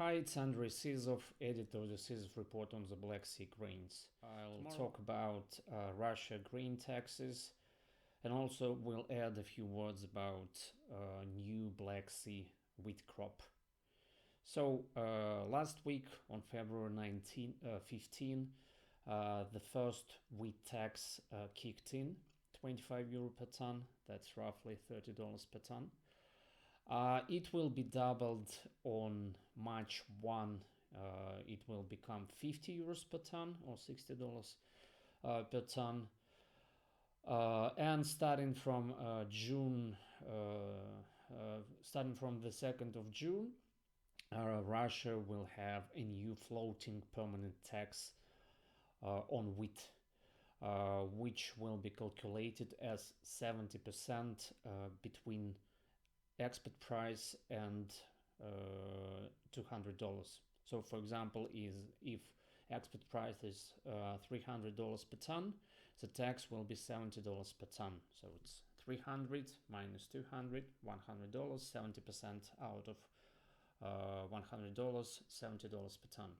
Hi, it's Andrey Sizov, editor of the Sizov report on the Black Sea grains. I'll talk about Russia grain taxes, and also we'll add a few words about new Black Sea wheat crop. So last week on February 15, the first wheat tax kicked in, €25 per ton. That's roughly $30 per ton. It will be doubled on March 1. It will become €50 per ton or $60 per ton. And starting from June, starting from the 2nd of June, Russia will have a new floating permanent tax on wheat, which will be calculated as 70% between export price and $200. So for example, if export price is $300 per ton, the tax will be $70 per ton. So it's 300 minus 200, $100, 70% out of $100, $70 per ton,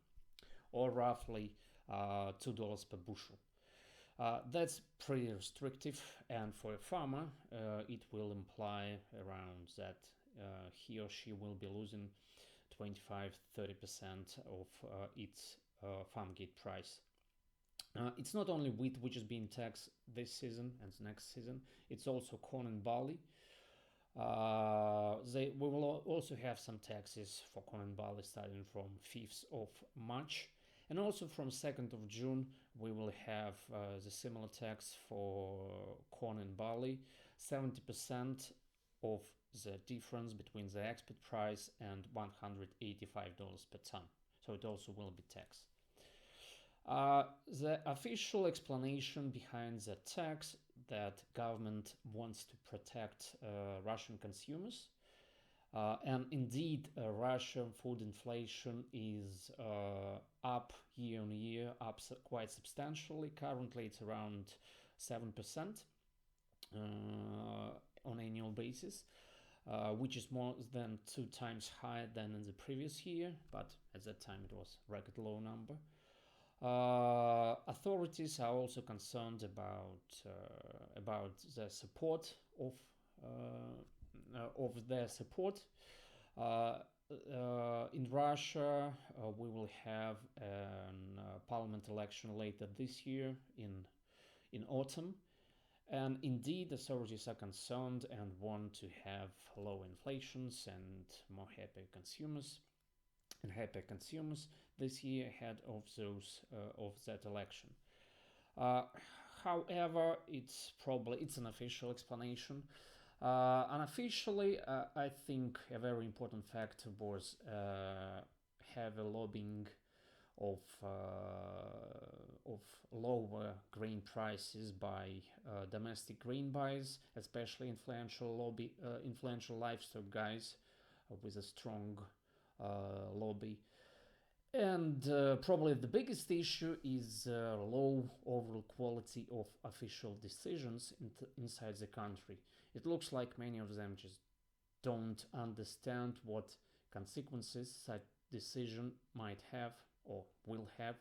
or roughly $2 per bushel. That's pretty restrictive, and for a farmer it will imply around that he or she will be losing 25-30% of its farm gate price. It's not only wheat which is being taxed this season and next season, it's also corn and barley. We will also have some taxes for corn and barley starting from 5th of March. And also from 2nd of June, we will have the similar tax for corn and barley, 70% of the difference between the export price and $185 per ton. So it also will be taxed. The official explanation behind the tax that government wants to protect Russian consumers. And indeed, Russian food inflation is up year on year, up quite substantially. Currently, it's around 7% on annual basis, which is more than 2 times higher than in the previous year, but at that time it was a record low number. Authorities are also concerned about the support of their support. In Russia, we will have a parliament election later this year in autumn, and indeed authorities are concerned and want to have low inflations and more happy consumers this year ahead of that election. However, it's an official explanation. Unofficially, I think a very important factor was heavy lobbying of lower grain prices by domestic grain buyers, especially influential livestock guys with a strong lobby. And probably the biggest issue is low overall quality of official decisions inside the country. It looks like many of them just don't understand what consequences such decision might have or will have,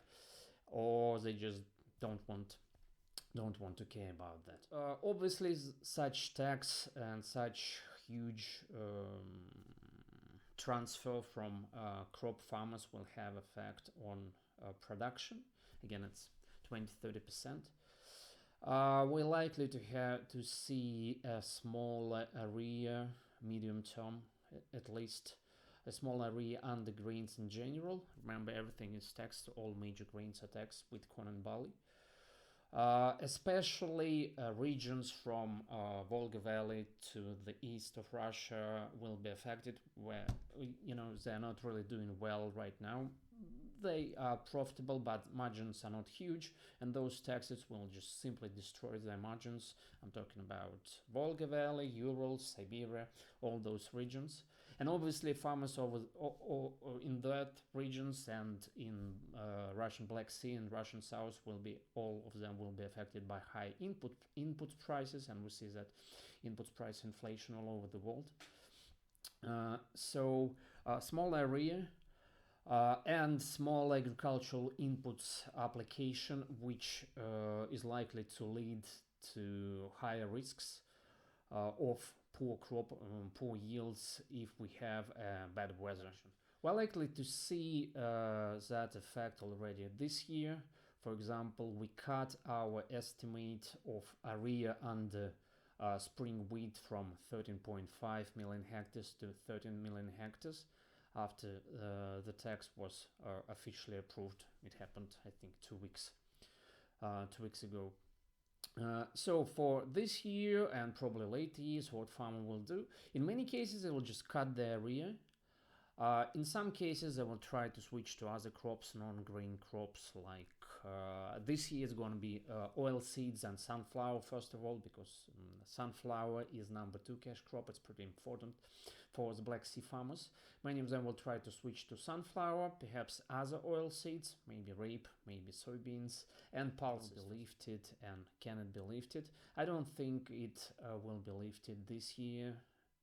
or they just don't want to care about that. Obviously, such tax and such huge transfer from crop farmers will have effect on production. Again, it's 20-30%. We're likely to see a small area, medium term at least, a small area under grains in general. Remember, everything is taxed. All major grains are taxed with corn and barley. Especially regions from Volga Valley to the east of Russia will be affected, where they're not really doing well right now. They are profitable, but margins are not huge, and those taxes will just simply destroy their margins. I'm talking about Volga Valley, Urals, Siberia, all those regions. And obviously farmers over in that regions and in Russian Black Sea and Russian South all of them will be affected by high input prices, and we see that input price inflation all over the world. So a small area and small agricultural inputs application, which is likely to lead to higher risks of poor yields if we have bad weather. We're likely to see that effect already this year. For example, we cut our estimate of area under spring wheat from 13.5 million hectares to 13 million hectares after the tax was officially approved. It happened, I think, 2 weeks ago. So for this year and probably later years, what farmer will do, in many cases they will just cut the area. In some cases they will try to switch to other crops, non-grain crops, like this year is going to be oil seeds and sunflower first of all, because sunflower is number 2 cash crop. It's pretty important for the Black Sea farmers. Many of them will try to switch to sunflower, perhaps other oil seeds, maybe rape, maybe soybeans, and pulses will be lifted and cannot be lifted. I don't think it will be lifted this year,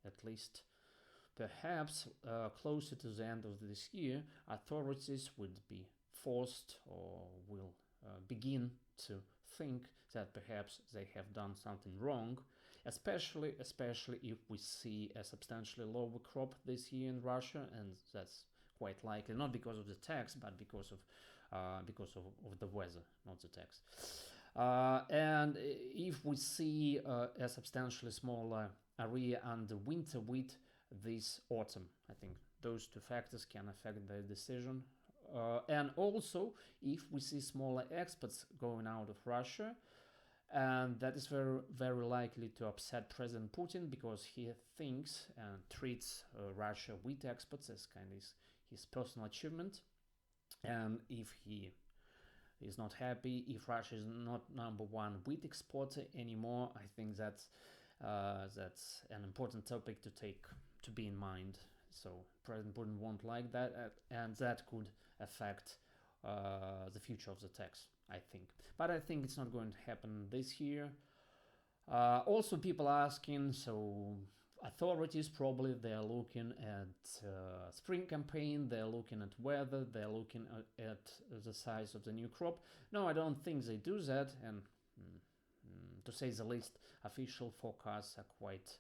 at least. Perhaps closer to the end of this year, authorities would be forced or will begin to think that perhaps they have done something wrong, especially if we see a substantially lower crop this year in Russia, and that's quite likely, not because of the tax, but because of the weather, not the tax. And if we see a substantially smaller area under winter wheat this autumn, I think those 2 factors can affect the decision. And also, if we see smaller exports going out of Russia, and that is very, very likely to upset President Putin, because he thinks and treats Russia wheat exports as kind of his personal achievement. And if he is not happy, if Russia is not number 1 wheat exporter anymore, I think that's an important topic to be in mind. So President Putin won't like that, and that could affect the future of the tax, I think. But I think it's not going to happen this year. Also, people asking, so authorities probably they're looking at spring campaign, they're looking at weather, they're looking at the size of the new crop. No, I don't think they do that, and to say the least, official forecasts are quite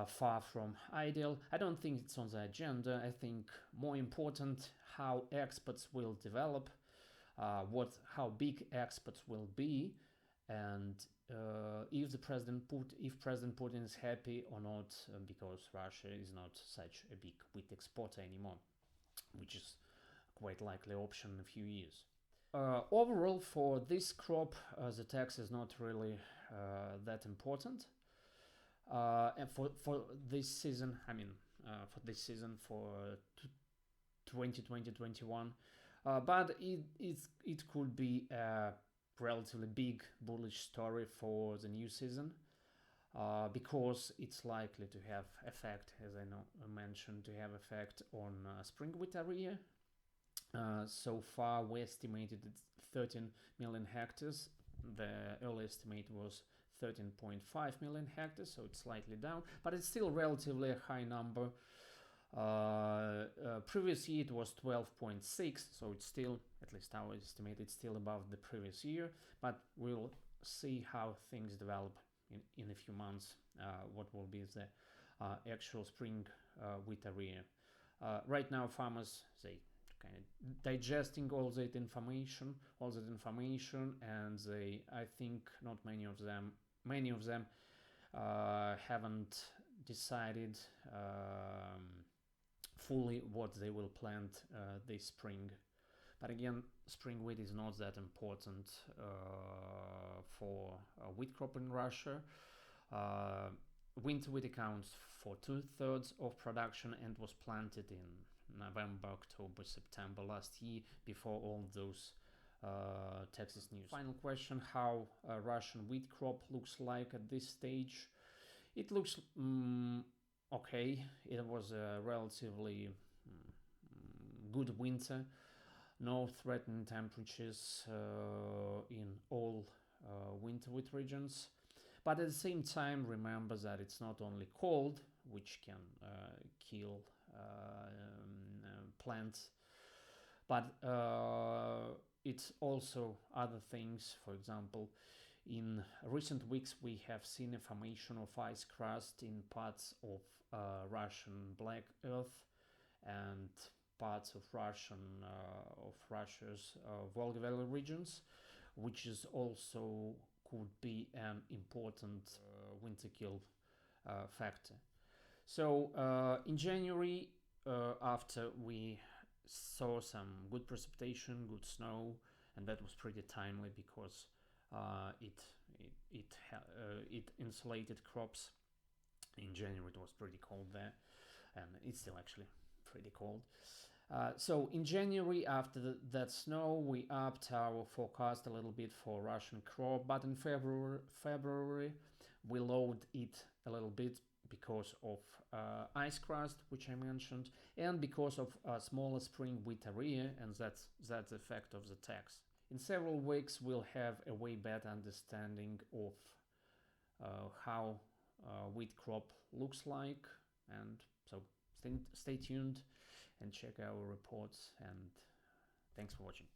far from ideal. I don't think it's on the agenda. I think more important how exports will develop, how big exports will be, and if President Putin is happy or not, because Russia is not such a big wheat exporter anymore, which is quite likely option in a few years. Overall, for this crop, the tax is not really that important. And for this season, for 2020-21, but it could be a relatively big bullish story for the new season, because it's likely to have effect, as I mentioned, to have effect on spring wheat area. So far, we estimated it's 13 million hectares. The early estimate was 13.5 million hectares, so it's slightly down, but it's still relatively a high number. Previous year it was 12.6, so it's still, at least our estimate, it's still above the previous year, but we'll see how things develop in a few months, what will be the actual spring wheat area. Right now, farmers, they kind of digesting all that information, and I think not many of them haven't decided fully what they will plant this spring. But again, spring wheat is not that important for wheat crop in Russia. Winter wheat accounts for 2/3 of production and was planted in November, October, September last year, before all those Texas news. Final question: how Russian wheat crop looks like at this stage? It looks okay. It was a relatively good winter. No threatening temperatures in all winter wheat regions. But at the same time, remember that it's not only cold, which can kill plants but it's also other things. For example, in recent weeks we have seen a formation of ice crust in parts of Russian Black Earth and parts of Russia's Volga Valley regions, which is also could be an important winter kill factor. So in January, after we saw some good precipitation, good snow, and that was pretty timely because it insulated crops. In January it was pretty cold there, and it's still actually pretty cold. So in January, after that snow, we upped our forecast a little bit for Russian crop, but in February we lowered it a little bit because of ice crust, which I mentioned, and because of smaller spring wheat area, and that's the effect of the tax. In several weeks, we'll have a way better understanding of how wheat crop looks like, and so stay tuned and check our reports, and thanks for watching.